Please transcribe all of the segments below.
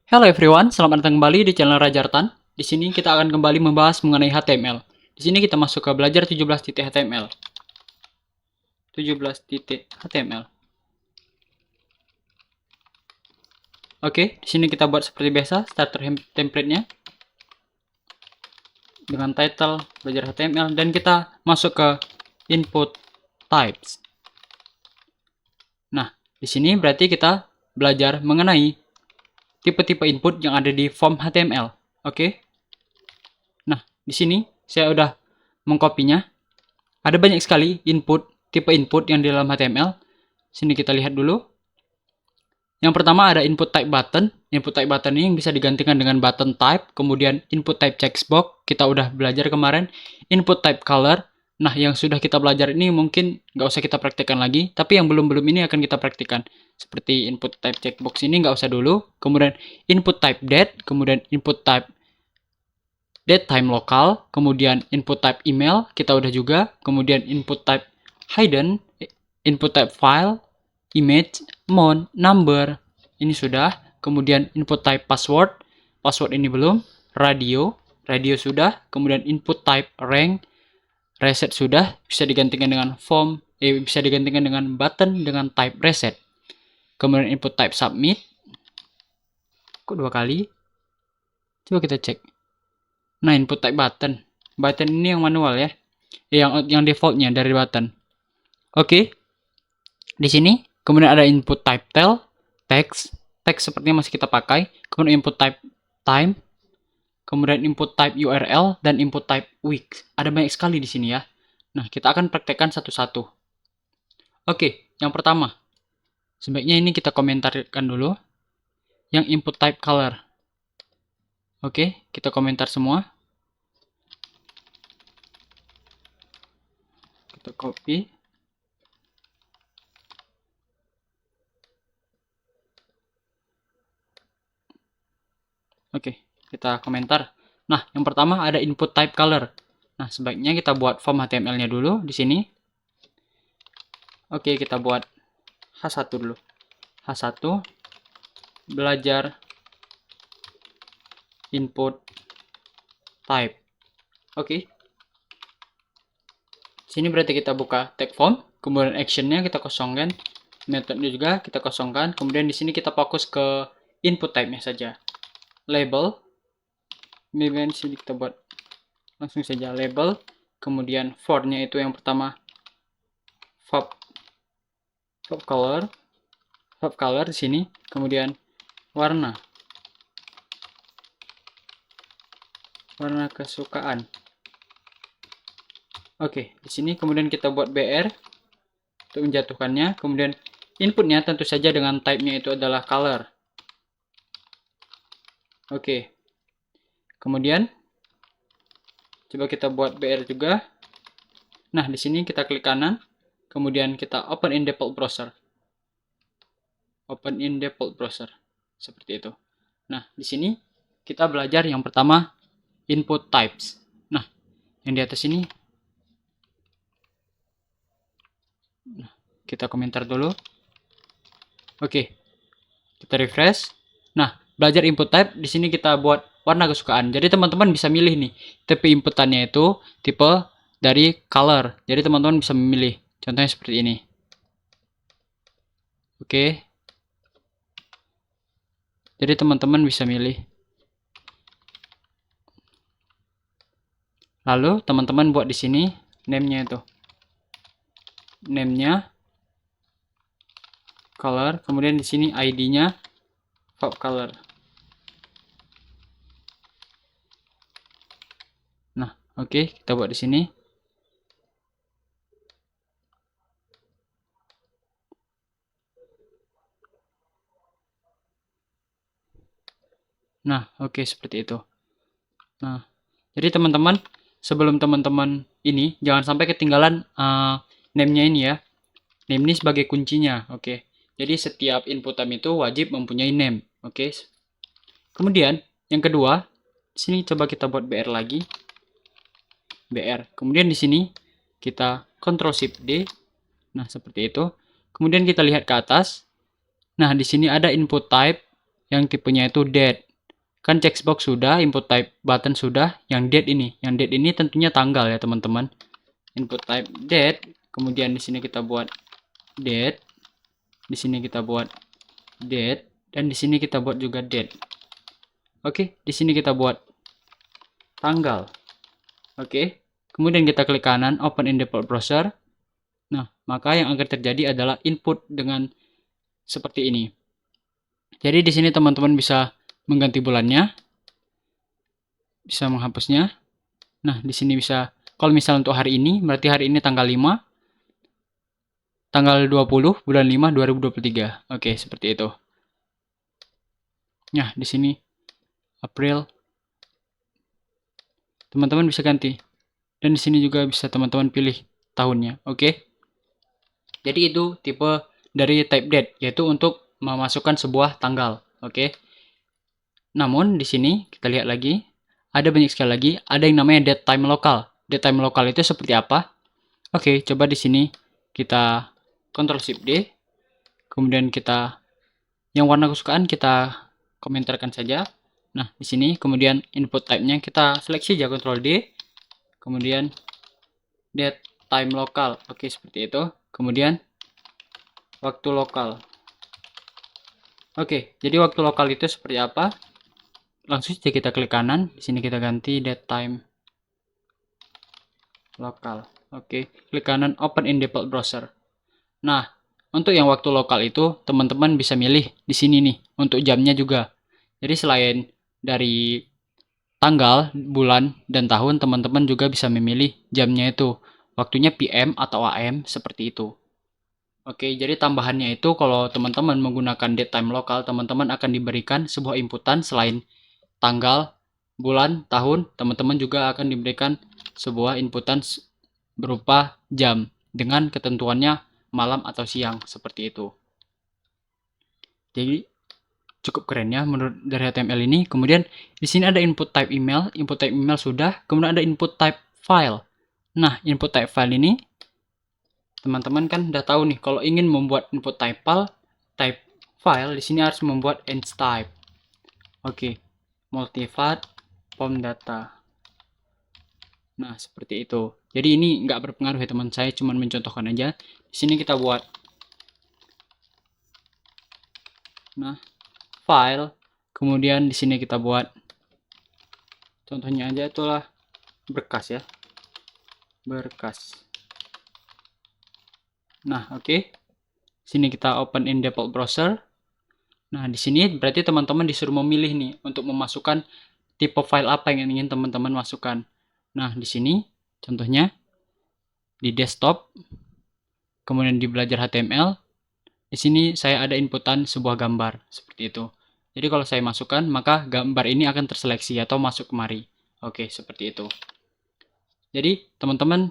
Hello everyone, selamat datang kembali di channel Rajartan. Di sini kita akan kembali membahas mengenai HTML. Di sini kita masuk ke belajar 17.html. 17.html. Oke, di sini kita buat seperti biasa starter template-nya dengan title belajar HTML dan kita masuk ke input types. Nah, di sini berarti kita belajar mengenai tipe-tipe input yang ada di form HTML. Oke. Nah, di sini saya udah mengkopinya. Ada banyak sekali tipe input yang di dalam HTML. Sini kita lihat dulu. Yang pertama ada input type button. Input type button ini bisa digantikan dengan button type. Kemudian input type checkbox. Kita udah belajar kemarin. Input type color. Nah, yang sudah kita belajar ini mungkin nggak usah kita praktekkan lagi. Tapi yang belum-belum ini akan kita praktikkan. Seperti input type checkbox ini nggak usah dulu. Kemudian input type date. Kemudian input type date time lokal, kemudian input type email, kita udah juga, kemudian input type hidden, input type file, image, mount, number, ini sudah, kemudian input type password, password ini belum, radio sudah, kemudian input type rank, reset sudah, bisa digantikan dengan form, bisa digantikan dengan button dengan type reset, kemudian input type submit, kok dua kali, coba kita cek. Nah, input type button. Button ini yang manual ya. Yang defaultnya dari button. Oke. Di sini kemudian ada input type text. Text sepertinya masih kita pakai. Kemudian input type time. Kemudian input type URL dan input type week. Ada banyak sekali di sini ya. Nah, kita akan praktekkan satu-satu. Oke, yang pertama. Sebaiknya ini kita komentarkan dulu. Yang input type color. Oke, kita komentar semua. Kita copy. Oke, kita komentar. Nah, yang pertama ada input type color. Nah, sebaiknya kita buat form HTML-nya dulu di sini. Oke, kita buat H1 dulu. H1 belajar input type. Oke. Sini berarti kita buka tag form, kemudian action-nya kita kosongkan, metode-nya juga kita kosongkan, kemudian di sini kita fokus ke input type-nya saja. Label, kemudian sini kita buat langsung saja label, kemudian for-nya itu yang pertama color di sini, kemudian warna kesukaan. Oke, di sini kemudian kita buat BR untuk menjatuhkannya, kemudian inputnya tentu saja dengan type-nya itu adalah color. Oke. Kemudian coba kita buat BR juga. Nah, di sini kita klik kanan, kemudian kita open in default browser. Open in default browser. Seperti itu. Nah, di sini kita belajar yang pertama input types. Nah, yang di atas ini kita komentar dulu. Oke. Kita refresh. Nah, belajar input type di sini kita buat warna kesukaan. Jadi teman-teman bisa milih nih, tipe inputannya itu tipe dari color. Jadi teman-teman bisa memilih. Contohnya seperti ini. Oke. Jadi teman-teman bisa milih. Lalu teman-teman buat di sini name-nya itu. Name-nya color, kemudian di sini ID-nya pop color. Nah, oke, kita buat di sini. Nah, oke, seperti itu. Nah, jadi teman-teman, sebelum teman-teman ini jangan sampai ketinggalan name-nya ini ya. Name ini sebagai kuncinya, oke. Jadi setiap input time itu wajib mempunyai name, oke. Kemudian yang kedua, di sini coba kita buat BR lagi. BR. Kemudian di sini kita Ctrl Shift D. Nah, seperti itu. Kemudian kita lihat ke atas. Nah, di sini ada input type yang tipenya itu date. Kan checkbox sudah, input type button sudah, yang date ini. Yang date ini tentunya tanggal ya teman-teman. Input type date, kemudian di sini kita buat date, di sini kita buat date, dan di sini kita buat juga date. Oke, di sini kita buat tanggal. Oke, kemudian kita klik kanan, open in default browser. Nah, maka yang akan terjadi adalah input dengan seperti ini. Jadi di sini teman-teman bisa mengganti bulannya, bisa menghapusnya. Nah, di sini bisa, kalau misalnya untuk hari ini, berarti hari ini tanggal 5, tanggal 20, bulan 5, 2023. Oke, seperti itu. Nah, di sini April. Teman-teman bisa ganti. Dan di sini juga bisa teman-teman pilih tahunnya. Oke. Jadi itu tipe dari type date, yaitu untuk memasukkan sebuah tanggal. Oke. Namun di sini kita lihat lagi, ada banyak sekali lagi, ada yang namanya date time local. Date time local itu seperti apa? Oke, coba di sini kita Ctrl Shift D, kemudian kita yang warna kesukaan kita komentarkan saja. Nah, di sini kemudian input type-nya kita seleksi aja Ctrl D, kemudian date time local. Oke, seperti itu. Kemudian waktu lokal. Oke, jadi waktu lokal itu seperti apa? Langsung saja kita klik kanan, di sini kita ganti date time lokal. Oke, klik kanan open in default browser. Nah, untuk yang waktu lokal itu teman-teman bisa milih di sini nih untuk jamnya juga. Jadi selain dari tanggal, bulan, dan tahun, teman-teman juga bisa memilih jamnya itu. Waktunya PM atau AM seperti itu. Oke, jadi tambahannya itu kalau teman-teman menggunakan date time lokal, teman-teman akan diberikan sebuah inputan selain tanggal, bulan, tahun, teman-teman juga akan diberikan sebuah inputan berupa jam dengan ketentuannya malam atau siang seperti itu. Jadi cukup keren ya menurut dari HTML ini. Kemudian di sini ada input type email sudah, kemudian ada input type file. Nah, input type file ini teman-teman kan udah tahu nih, kalau ingin membuat input type file di sini harus membuat type. Oke, multivat form data. Nah, seperti itu. Jadi ini nggak berpengaruh ya teman, saya cuma mencontohkan aja. Di sini kita buat, nah, file, kemudian di sini kita buat, contohnya aja itulah berkas ya, berkas. Nah, oke. Sini kita open in default browser. Nah, di sini berarti teman-teman disuruh memilih nih untuk memasukkan tipe file apa yang ingin teman-teman masukkan. Nah, di sini contohnya di desktop, kemudian di belajar HTML, di sini saya ada inputan sebuah gambar seperti itu. Jadi kalau saya masukkan, maka gambar ini akan terseleksi atau masuk kemari. Oke, seperti itu. Jadi, teman-teman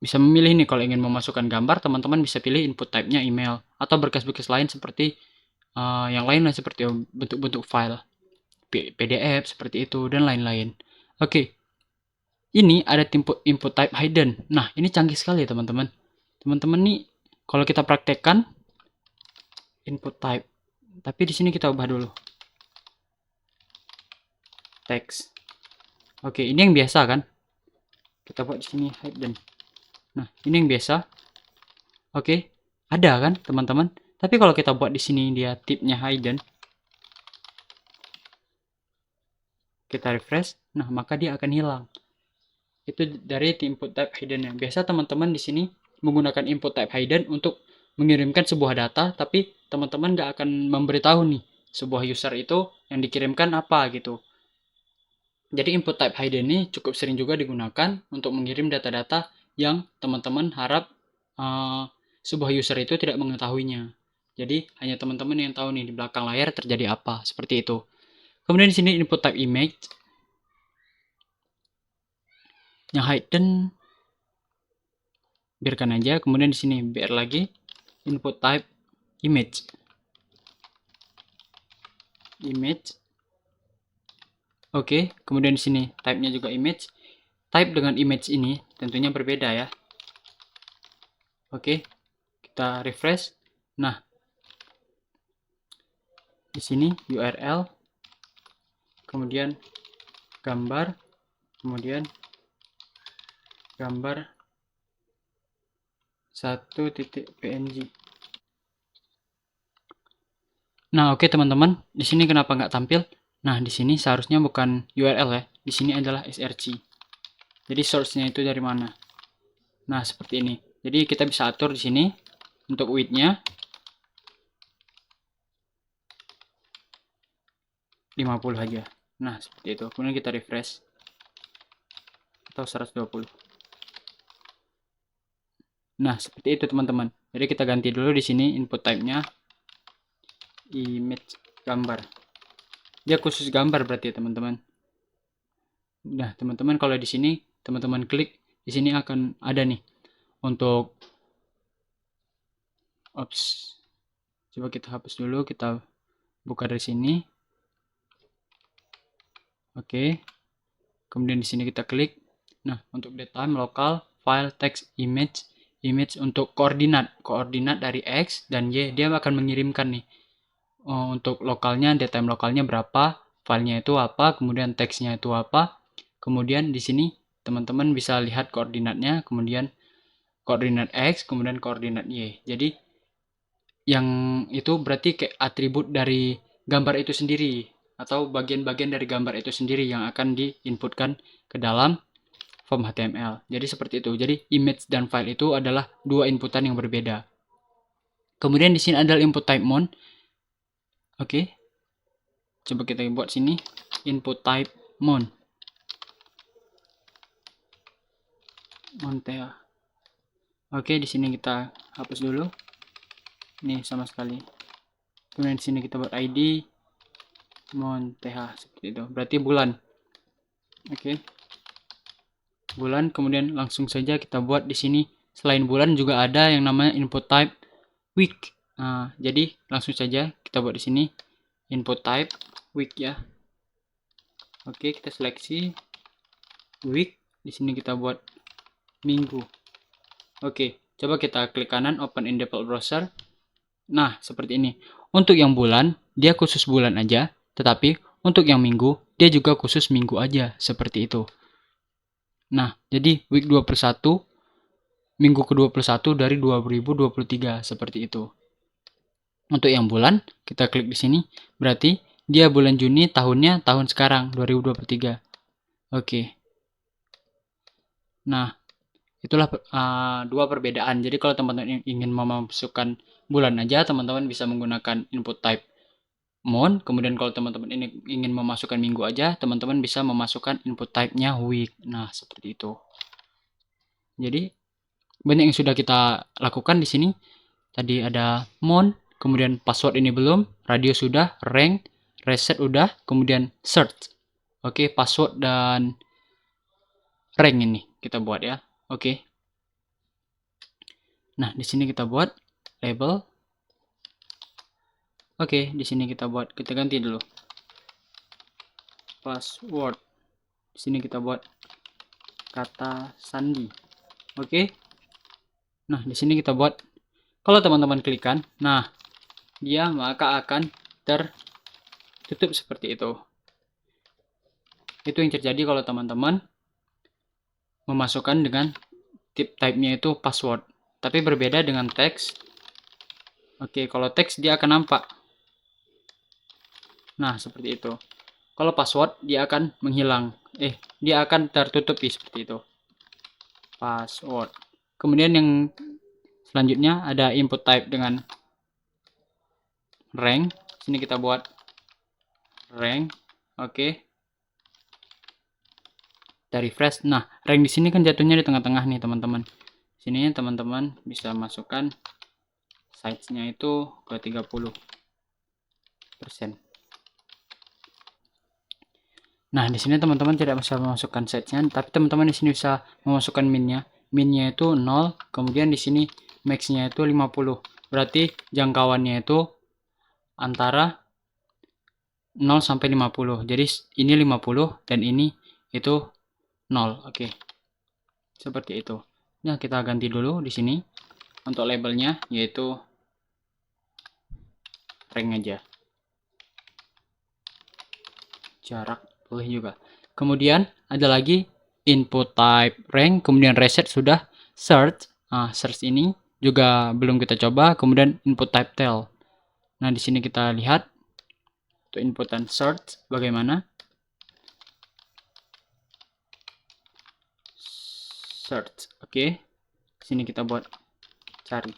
bisa memilih nih kalau ingin memasukkan gambar, teman-teman bisa pilih input type-nya email atau berkas-berkas lain seperti yang lain seperti bentuk-bentuk file PDF seperti itu dan lain-lain. Oke. Ini ada input type hidden. Nah, ini canggih sekali ya teman-teman. Teman-teman nih kalau kita praktekkan input type. Tapi di sini kita ubah dulu. Text. Oke, ini yang biasa kan? Kita buat di sini hidden. Nah, ini yang biasa. Oke, ada kan teman-teman? Tapi kalau kita buat di sini dia tipnya hidden, kita refresh, nah maka dia akan hilang. Itu dari input type hidden yang biasa teman-teman di sini menggunakan input type hidden untuk mengirimkan sebuah data, tapi teman-teman nggak akan memberitahu nih sebuah user itu yang dikirimkan apa gitu. Jadi input type hidden ini cukup sering juga digunakan untuk mengirim data-data yang teman-teman harap sebuah user itu tidak mengetahuinya. Jadi hanya teman-teman yang tahu nih di belakang layar terjadi apa, seperti itu. Kemudian di sini input type image. Yang hidden biarkan aja. Kemudian di sini biar lagi input type image. Oke, kemudian di sini type-nya juga image. Type dengan image ini tentunya berbeda ya. Oke, kita refresh. Nah, Di sini URL, kemudian gambar, kemudian gambar 1.png. Nah, oke teman-teman, di sini kenapa nggak tampil? Nah, di sini seharusnya bukan URL ya. Di sini adalah src. Jadi source-nya itu dari mana? Nah, seperti ini. Jadi kita bisa atur di sini untuk width-nya 50 aja. Nah, seperti itu. Kemudian kita refresh atau 120. Nah, seperti itu teman-teman. Jadi kita ganti dulu di sini input type-nya image gambar. Dia khusus gambar berarti ya teman-teman. Nah, teman-teman kalau di sini teman-teman klik di sini akan ada nih untuk ops. Coba kita hapus dulu, kita buka dari sini. Oke. Kemudian di sini kita klik. Nah, untuk datetime, lokal, file, text, image, image untuk koordinat dari X dan Y, dia akan mengirimkan nih. Untuk lokalnya, datetime lokalnya berapa, filenya itu apa, kemudian teksnya itu apa. Kemudian di sini teman-teman bisa lihat koordinatnya, kemudian koordinat X, kemudian koordinat Y. Jadi yang itu berarti kayak atribut dari gambar itu sendiri atau bagian-bagian dari gambar itu sendiri yang akan diinputkan ke dalam form HTML. Jadi seperti itu. Jadi image dan file itu adalah dua inputan yang berbeda. Kemudian di sini adalah input type mon. Oke. Coba kita buat sini input type mon. Montea. Oke, di sini kita hapus dulu. Ini sama sekali. Kemudian di sini kita buat ID Monteha seperti itu. Berarti bulan. Oke. Bulan, kemudian langsung saja kita buat di sini. Selain bulan juga ada yang namanya input type week. Nah, jadi langsung saja kita buat di sini input type week ya. Oke, kita seleksi week. Di sini kita buat minggu. Oke, coba kita klik kanan open in default browser. Nah, seperti ini. Untuk yang bulan, dia khusus bulan aja, tetapi untuk yang minggu, dia juga khusus minggu aja, seperti itu. Nah, jadi week 21, minggu ke-21 dari 2023, seperti itu. Untuk yang bulan, kita klik di sini, berarti dia bulan Juni, tahunnya tahun sekarang, 2023. Oke. Nah, itulah dua perbedaan. Jadi kalau teman-teman ingin memasukkan bulan aja, teman-teman bisa menggunakan input type mon. Kemudian kalau teman-teman ini ingin memasukkan minggu aja, teman-teman bisa memasukkan input type-nya week. Nah, seperti itu. Jadi banyak yang sudah kita lakukan di sini. Tadi ada mon, kemudian password ini belum, radio sudah, rank, reset udah, kemudian search. Oke, password dan rank ini kita buat ya. Oke. Nah, di sini kita buat label. Oke, di sini kita ganti dulu. Password. Di sini kita buat kata sandi. Oke. Nah, di sini kita buat, kalau teman-teman klikkan, nah, dia maka akan tertutup seperti itu. Itu yang terjadi kalau teman-teman memasukkan dengan type-nya itu password. Tapi berbeda dengan teks. Oke, kalau teks dia akan nampak. Nah, seperti itu. Kalau password dia akan menghilang. Dia akan tertutupi seperti itu. Password. Kemudian yang selanjutnya ada input type dengan rank. Sini kita buat rank. Oke. Kita refresh. Nah, rank di sini kan jatuhnya di tengah-tengah nih, teman-teman. Sini teman-teman bisa masukkan size-nya itu ke 30%. Nah, di sini teman-teman tidak bisa memasukkan size-nya, tapi teman-teman di sini bisa memasukkan min-nya. Min-nya itu 0, kemudian di sini max-nya itu 50. Berarti jangkauannya itu antara 0 sampai 50. Jadi ini 50 dan ini itu 0. Oke. Seperti itu. Nah, kita ganti dulu di sini untuk labelnya yaitu rank aja. jarak boleh juga. Kemudian ada lagi input type rank, kemudian reset sudah, search. Nah, search ini juga belum kita coba, kemudian input type tel. Nah, di sini kita lihat untuk input dan search bagaimana. Search, oke. Sini kita buat cari.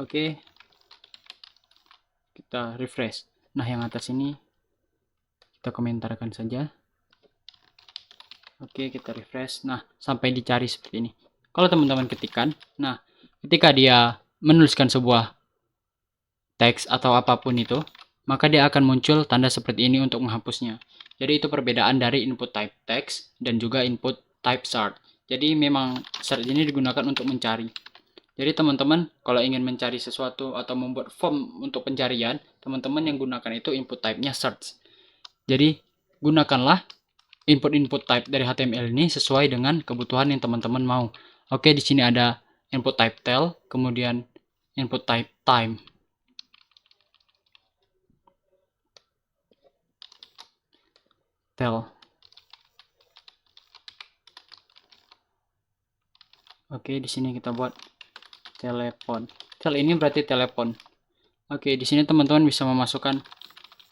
Oke. Kita refresh. Nah, yang atas ini kita komentarkan saja. Oke, kita refresh. Nah, sampai dicari seperti ini. Kalau teman-teman ketikkan, nah, ketika dia menuliskan sebuah teks atau apapun itu, maka dia akan muncul tanda seperti ini untuk menghapusnya. Jadi itu perbedaan dari input type text dan juga input type search. Jadi memang search ini digunakan untuk mencari. Jadi teman-teman kalau ingin mencari sesuatu atau membuat form untuk pencarian, teman-teman yang gunakan itu input type-nya search. Jadi gunakanlah input-input type dari HTML ini sesuai dengan kebutuhan yang teman-teman mau. Oke, di sini ada input type tel, kemudian input type time. Tel. Oke, di sini kita buat telepon. Tel ini berarti telepon. Oke, di sini teman-teman bisa memasukkan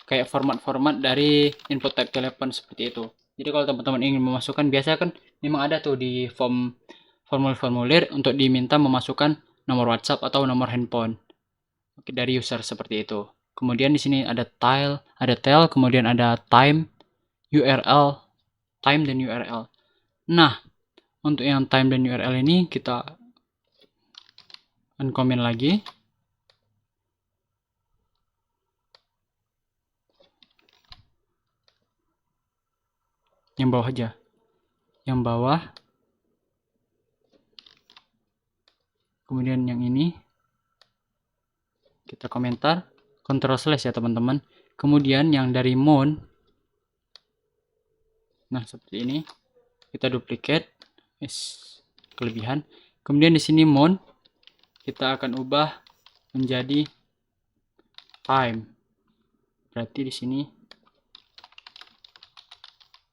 kayak format-format dari input type telepon seperti itu. Jadi kalau teman-teman ingin memasukkan, biasanya kan memang ada tuh di formulir untuk diminta memasukkan nomor WhatsApp atau nomor handphone. Oke, dari user seperti itu. Kemudian di sini ada tel, kemudian ada time, URL, time dan URL. Nah, untuk yang time dan URL ini kita uncomment lagi. Yang bawah aja. Yang bawah. Kemudian yang ini kita komentar, Ctrl slash ya teman-teman. Kemudian yang dari mon, nah seperti ini, kita duplicate, kelebihan. Kemudian di sini mon, kita akan ubah menjadi time. Berarti di sini,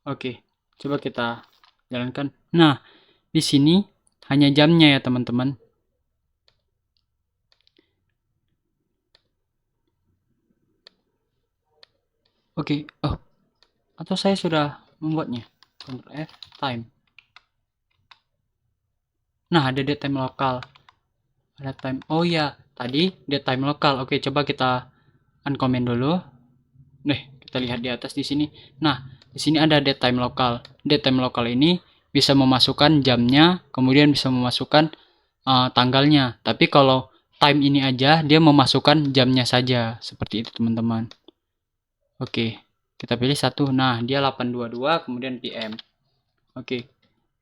oke, coba kita jalankan. Nah, di sini hanya jamnya ya teman-teman. Oke, oh, atau saya sudah membuatnya. Ctrl F, time. Nah, ada date time lokal. Ada time. Oh ya, tadi date time lokal. Oke, coba kita uncomment dulu. Nih, kita lihat di atas di sini. Nah, di sini ada date time lokal. Date time lokal ini bisa memasukkan jamnya, kemudian bisa memasukkan tanggalnya. Tapi kalau time ini aja, dia memasukkan jamnya saja. Seperti itu, teman-teman. Oke, kita pilih satu. Nah, dia 8.22, kemudian PM. Oke.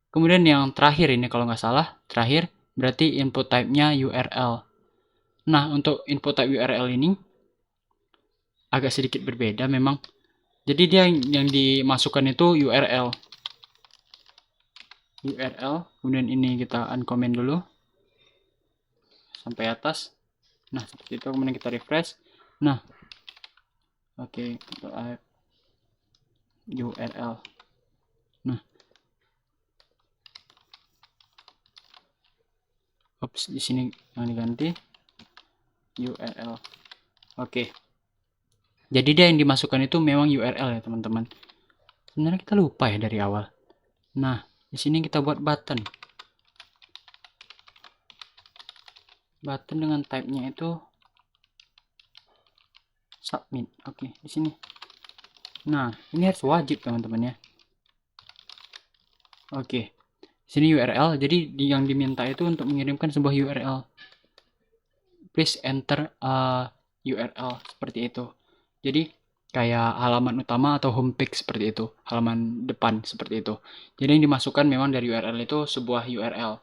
Kemudian yang terakhir ini kalau nggak salah, terakhir berarti input type-nya URL. Nah, untuk input type URL ini agak sedikit berbeda memang. Jadi dia yang dimasukkan itu URL. URL, kemudian ini kita uncomment dulu. Sampai atas. Nah, seperti itu, kemudian kita refresh. Nah, oke, URL. Nah, oops, di sini yang diganti URL. Oke. Jadi dia yang dimasukkan itu memang URL ya, teman-teman. Sebenarnya kita lupa ya dari awal. Nah, di sini kita buat button. Button dengan type-nya itu submit. Oke, di sini. Nah, ini harus wajib teman-teman ya. Oke. Sini URL. Jadi yang diminta itu untuk mengirimkan sebuah URL. Please enter URL seperti itu. Jadi kayak halaman utama atau homepage seperti itu, halaman depan seperti itu. Jadi yang dimasukkan memang dari URL itu sebuah URL.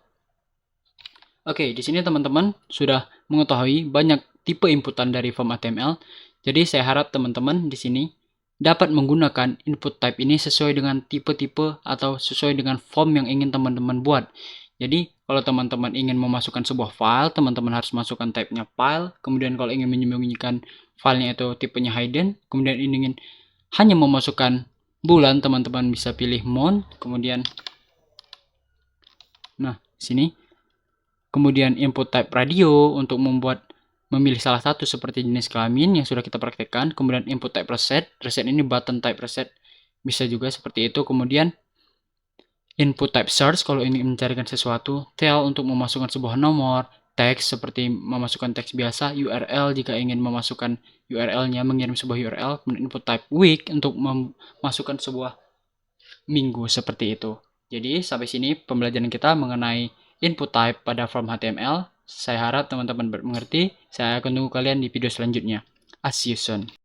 Oke, di sini teman-teman sudah mengetahui banyak tipe inputan dari form HTML. Jadi saya harap teman-teman di sini dapat menggunakan input type ini sesuai dengan tipe-tipe atau sesuai dengan form yang ingin teman-teman buat. Jadi, kalau teman-teman ingin memasukkan sebuah file, teman-teman harus masukkan type-nya file. Kemudian kalau ingin menyembunyikan filenya itu tipenya hidden. Kemudian ingin hanya memasukkan bulan, teman-teman bisa pilih month. Kemudian, nah, sini. Kemudian input type radio untuk memilih salah satu seperti jenis kelamin yang sudah kita praktekkan. Kemudian input type reset. Reset ini button type reset. Bisa juga seperti itu. Kemudian input type search kalau ingin mencarikan sesuatu, tel untuk memasukkan sebuah nomor, teks seperti memasukkan teks biasa, URL jika ingin memasukkan URL-nya, mengirim sebuah URL, kemudian input type week untuk memasukkan sebuah minggu seperti itu. Jadi sampai sini pembelajaran kita mengenai input type pada form HTML. Saya harap teman-teman mengerti. Saya akan tunggu kalian di video selanjutnya. See you soon.